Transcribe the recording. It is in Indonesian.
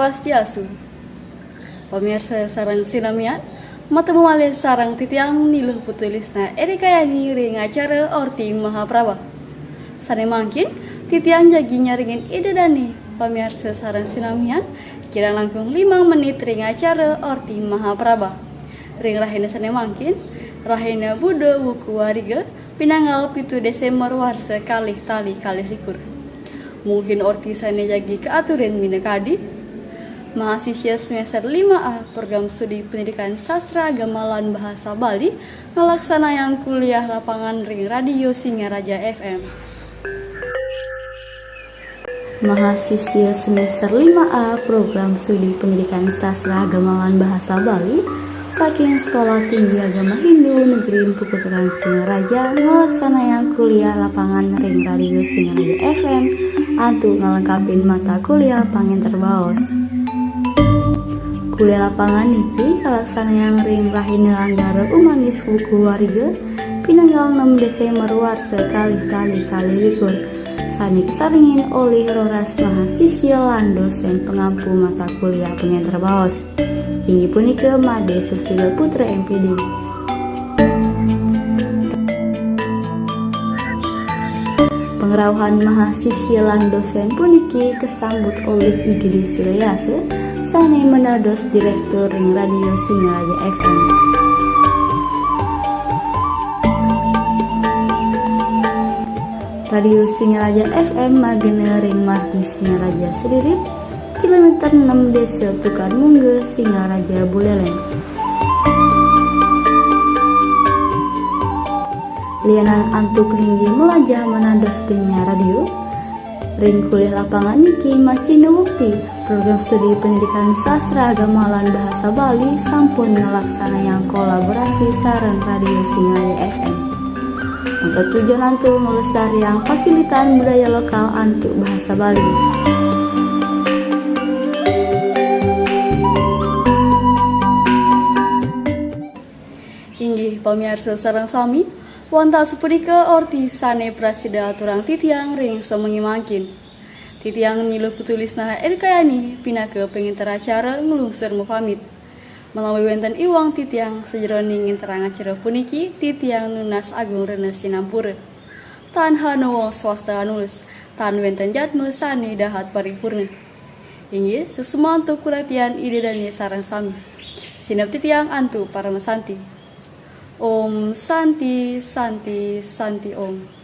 Swastiastu. Pemirsa sarang sinamian, mata memale sarang titiang niluh putulisna erikayani ring acara Orti Mahaprabha. Sane mangkin titiang jaginya ringin ide dani pemirsa sarang sinamian kira langkung 5 menit ring acara Orti Mahaprabha. Ring rahina sane mangkin rahina Buddha wuku wariga pinanggal 7 Desember warsa kalih tali kalih likur. Mungkin orti sane jagi keaturan minakadi mahasiswa semester 5A program studi pendidikan sastra agama lan bahasa Bali ngalaksanayan kuliah lapangan ring radio Singaraja FM. Mahasiswa semester 5A program studi pendidikan sastra agama lan bahasa Bali saking Sekolah Tinggi Agama Hindu Negeri Pukuturan Singaraja ngalaksanayan kuliah lapangan ring radio Singaraja FM atau ngelengkapin mata kuliah pangen terbaos. Kuliah lapangan niki kalaksanaan ring rahina Anggara Umanis Wuku Wariga pinanggal 6 Desember warsa kalih tali kalih likur sani kesaringin oleh roras mahasiswa lan dosen pengampu mata kuliah pangen terbaos. Ini punika Made Susilo Putra MPD. Pengerauhan mahasiswa lan dosen puniki kesambut oleh IGD Silease sane menados Direktur ring Radio Singaraja FM. Radio Singaraja FM magena ring margi Singaraja Sedirit kilometer 6 Desa Tukar Mungge Singaraja Buleleng. Lianan antuk linggi melajah menados penyiar radio ring kuliah lapangan niki masih bukti program studi pendidikan sastra agama lan bahasa Bali sampun ngalaksanayan kolaborasi sareng radio Singaraja FM untuk tujuan antuk melestarian pakilitan budaya lokal antuk bahasa Bali. Inggih pamirsa sareng sami wonten sapunika orti sane prasida aturang titiang ring semengi mangkin. Titiang niluh putulisna erikayani pinake penginter acara nglungsur mupamit. Menawi wonten iwang titiang sajroning nginterang acara puniki titiang nunas agung renes sinampura. Tan hanu wong swasta nulis, tan wonten jatme sane dahat paripurna. Inggih sesumantu kuratian ide dani sareng sami. Sinep titiang antu para mesanti. Om Santi Santi Santi Om.